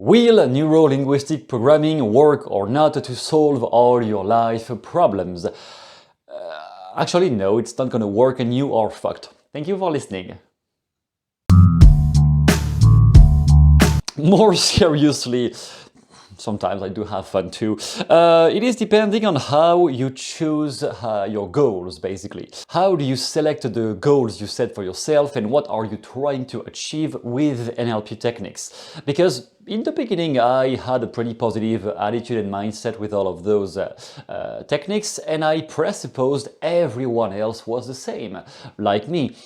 Will neuro-linguistic programming work or not to solve all your life problems? Actually, no, it's not gonna work and you are fucked. Thank you for listening. More seriously, sometimes I do have fun too. It is depending on how you choose your goals, basically. How do you select the goals you set for yourself and what are you trying to achieve with NLP techniques? Because in the beginning, I had a pretty positive attitude and mindset with all of those techniques, and I presupposed everyone else was the same, like me.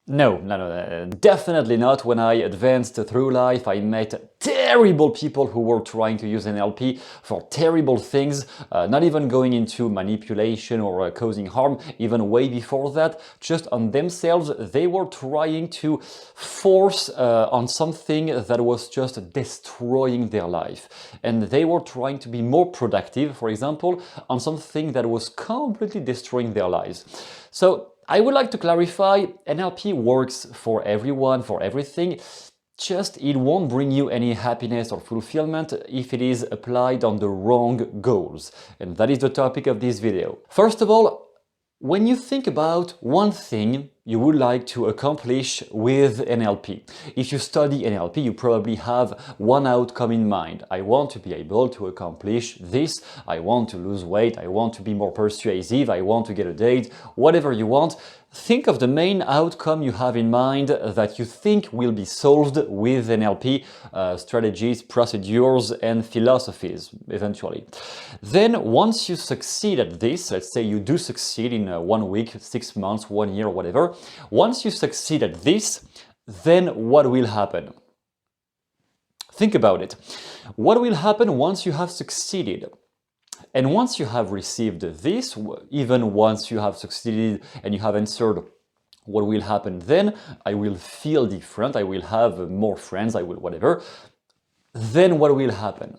No, definitely not. When I advanced through life, I met terrible people who were trying to use NLP for terrible things, not even going into manipulation or causing harm, even way before that, just on themselves. They were trying to force on something that was just destroying their life. And they were trying to be more productive, for example, on something that was completely destroying their lives. So I would like to clarify, NLP works for everyone, for everything, just it won't bring you any happiness or fulfillment if it is applied on the wrong goals. And that is the topic of this video. First of all, when you think about one thing you would like to accomplish with NLP. If you study NLP, you probably have one outcome in mind. I want to be able to accomplish this. I want to lose weight. I want to be more persuasive. I want to get a date. Whatever you want. Think of the main outcome you have in mind that you think will be solved with NLP strategies, procedures, and philosophies, eventually. Then, once you succeed at this, let's say you do succeed in 1 week, 6 months, 1 year, whatever, once you succeed at this, then what will happen? Think about it. What will happen once you have succeeded? And once you have received this, even once you have succeeded and you have answered what will happen then, I will feel different, I will have more friends, I will whatever, then what will happen?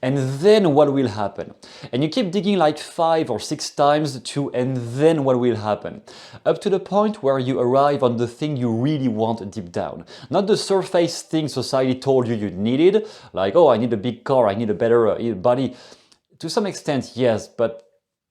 And then what will happen? And you keep digging like 5 or 6 times to and then what will happen? Up to the point where you arrive on the thing you really want deep down. Not the surface thing society told you you needed, like, oh, I need a big car, I need a better body. To some extent, yes, but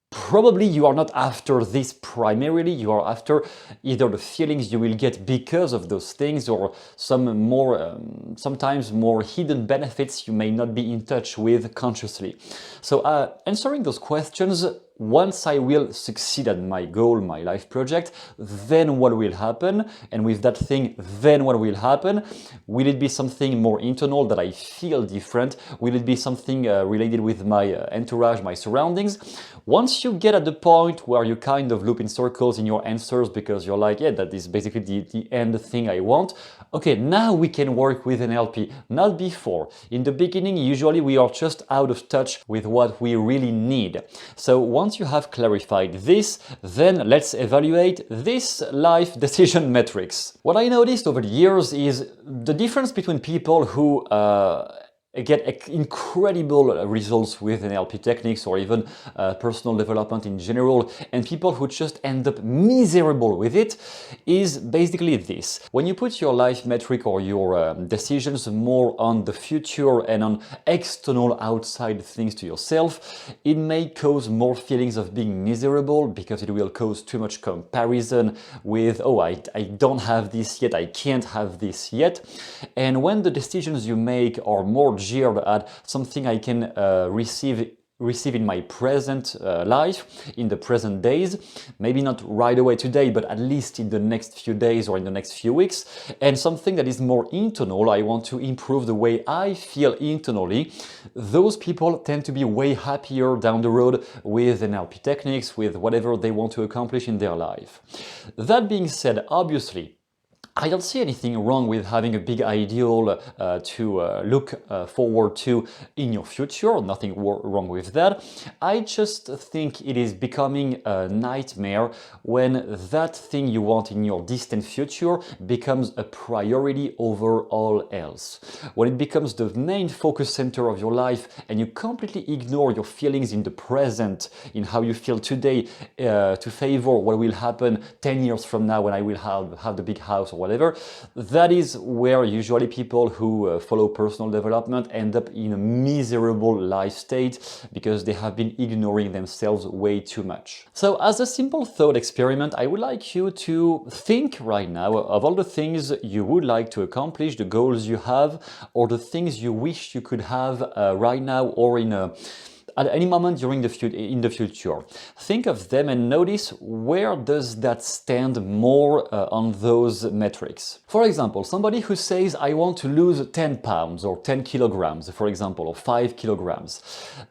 probably you are not after this primarily, you are after either the feelings you will get because of those things or some more, sometimes more hidden benefits you may not be in touch with consciously. So answering those questions, once I will succeed at my goal, my life project, then what will happen? And with that thing, then what will happen? Will it be something more internal that I feel different? Will it be something related with my entourage, my surroundings? Once you get at the point where you kind of loop in circles in your answers because you're like, yeah, that is basically the end thing I want. Okay, now we can work with NLP, not before. In the beginning, usually we are just out of touch with what we really need. So once you have clarified this, then let's evaluate this life decision metrics. What I noticed over the years is the difference between people who get incredible results with NLP techniques or even personal development in general, and people who just end up miserable with it is basically this. When you put your life metric or your decisions more on the future and on external outside things to yourself, it may cause more feelings of being miserable because it will cause too much comparison with, oh, I don't have this yet, I can't have this yet. And when the decisions you make are more geared at something I can receive in my present life, in the present days, maybe not right away today, but at least in the next few days or in the next few weeks, and something that is more internal, I want to improve the way I feel internally, those people tend to be way happier down the road with NLP techniques, with whatever they want to accomplish in their life. That being said, obviously, I don't see anything wrong with having a big ideal to look forward to in your future, nothing wrong with that. I just think it is becoming a nightmare when that thing you want in your distant future becomes a priority over all else. When it becomes the main focus center of your life and you completely ignore your feelings in the present, in how you feel today, to favor what will happen 10 years from now when I will have the big house or whatever. That is where usually people who follow personal development end up in a miserable life state because they have been ignoring themselves way too much. So as a simple thought experiment, I would like you to think right now of all the things you would like to accomplish, the goals you have, or the things you wish you could have right now or at any moment in the future. Think of them and notice where does that stand more on those metrics. For example, somebody who says, I want to lose 10 pounds or 10 kilograms, for example, or 5 kilograms.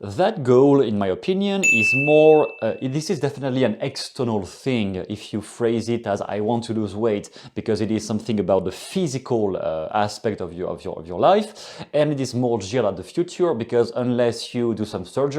That goal, in my opinion, is more, this is definitely an external thing if you phrase it as I want to lose weight, because it is something about the physical aspect of your life, and it is more geared at the future because unless you do some surgery,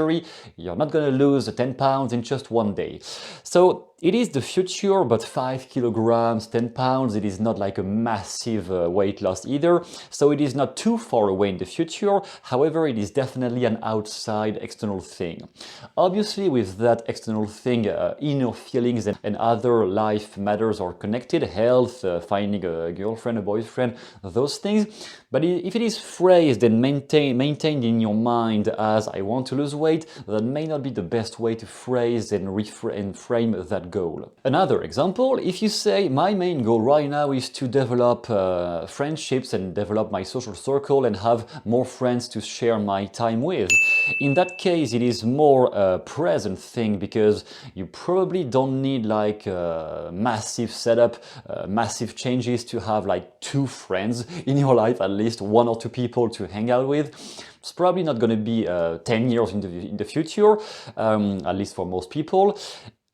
you're not going to lose 10 pounds in just one day. So it is the future, but 5 kilograms, 10 pounds, it is not like a massive weight loss either. So it is not too far away in the future. However, it is definitely an outside external thing. Obviously, with that external thing, inner feelings and other life matters are connected. Health, finding a girlfriend, a boyfriend, those things. But if it is phrased and maintained in your mind as I want to lose weight, that may not be the best way to phrase and frame that goal. Another example, if you say my main goal right now is to develop friendships and develop my social circle and have more friends to share my time with. In that case, it is more a present thing because you probably don't need like a massive setup, massive changes to have like 2 friends in your life, at least 1 or 2 people to hang out with. It's probably not going to be 10 years in the future, at least for most people.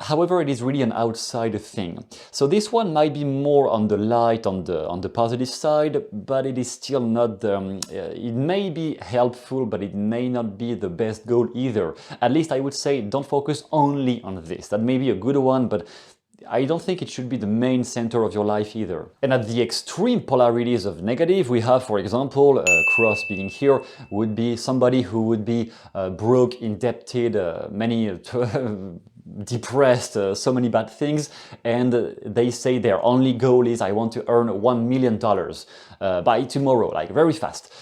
However, it is really an outside thing. So this one might be more on the light, on the positive side, but it is still not, it may be helpful, but it may not be the best goal either. At least I would say don't focus only on this. That may be a good one, but I don't think it should be the main center of your life either. And at the extreme polarities of negative, we have, for example, cross being here, would be somebody who would be broke, indebted, many depressed, so many bad things, and they say their only goal is I want to earn $1 million by tomorrow, like very fast.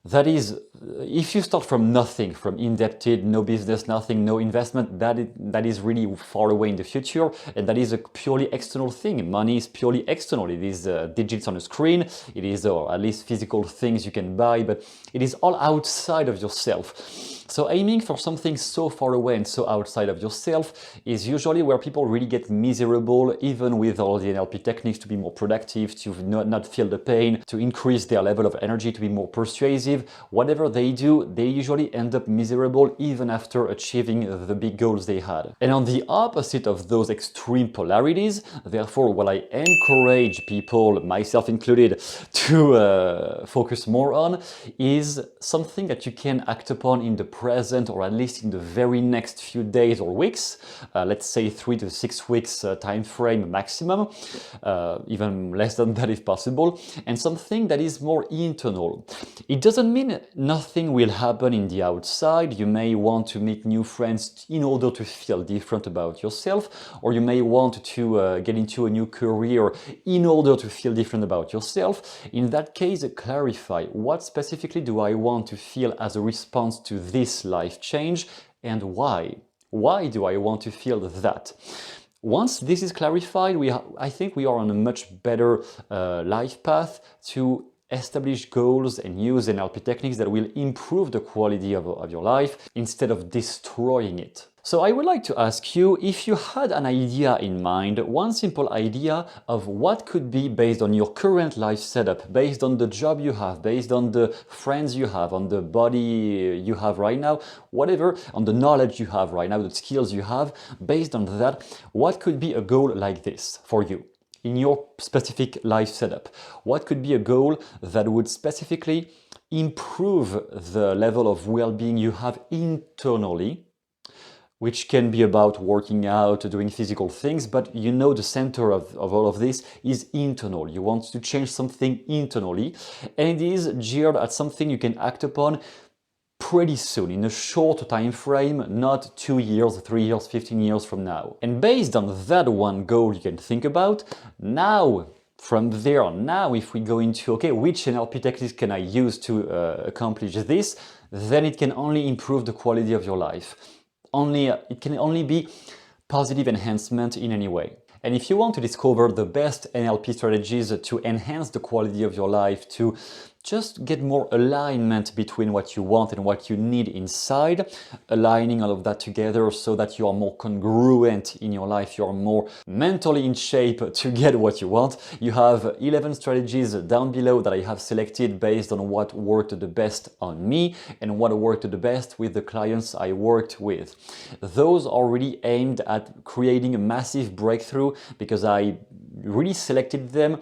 That is, if you start from nothing, from indebted, no business, nothing, no investment, that is really far away in the future, and that is a purely external thing. Money is purely external. It is digits on a screen, it is, or at least physical things you can buy, but it is all outside of yourself. So aiming for something so far away and so outside of yourself is usually where people really get miserable, even with all the NLP techniques to be more productive, to not feel the pain, to increase their level of energy, to be more persuasive. Whatever they do, they usually end up miserable even after achieving the big goals they had. And on the opposite of those extreme polarities, therefore, what I encourage people, myself included, to focus more on is something that you can act upon in the present, or at least in the very next few days or weeks, let's say 3 to 6 weeks time frame maximum, even less than that if possible, and something that is more internal. It doesn't mean nothing will happen in the outside. You may want to meet new friends in order to feel different about yourself, or you may want to get into a new career in order to feel different about yourself. In that case, clarify what specifically do I want to feel as a response to this life change, and why? Why do I want to feel that? Once this is clarified, I think we are on a much better life path to establish goals and use NLP techniques that will improve the quality of your life instead of destroying it. So I would like to ask you if you had an idea in mind, one simple idea of what could be based on your current life setup, based on the job you have, based on the friends you have, on the body you have right now, whatever, on the knowledge you have right now, the skills you have, based on that, what could be a goal like this for you? In your specific life setup, what could be a goal that would specifically improve the level of well-being you have internally, which can be about working out, doing physical things, but you know the center of all of this is internal. You want to change something internally, and it is geared at something you can act upon pretty soon, in a short time frame, not 2 years, 3 years, 15 years from now. And based on that one goal you can think about, now From there on, now if we go into, okay, which NLP techniques can I use to accomplish this, then it can only improve the quality of your life. It can only be positive enhancement in any way. And if you want to discover the best NLP strategies to enhance the quality of your life, to just get more alignment between what you want and what you need inside, aligning all of that together so that you are more congruent in your life, you are more mentally in shape to get what you want. You have 11 strategies down below that I have selected based on what worked the best on me and what worked the best with the clients I worked with. Those are really aimed at creating a massive breakthrough because I really selected them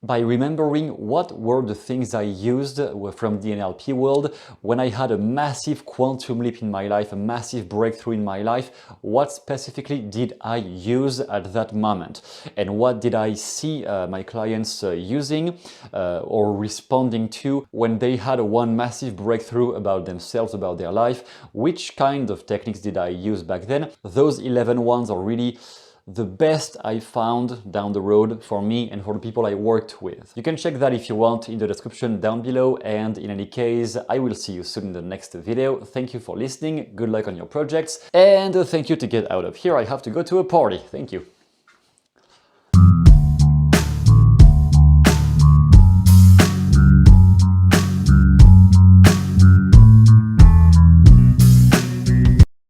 by remembering what were the things I used from the NLP world when I had a massive quantum leap in my life, a massive breakthrough in my life. What specifically did I use at that moment? And what did I see my clients using or responding to when they had one massive breakthrough about themselves, about their life? Which kind of techniques did I use back then? Those 11 ones are really the best I found down the road for me and for the people I worked with. You can check that if you want in the description down below, and in any case, I will see you soon in the next video. Thank you for listening, good luck on your projects, and thank you. To get out of here, I have to go to a party. Thank you.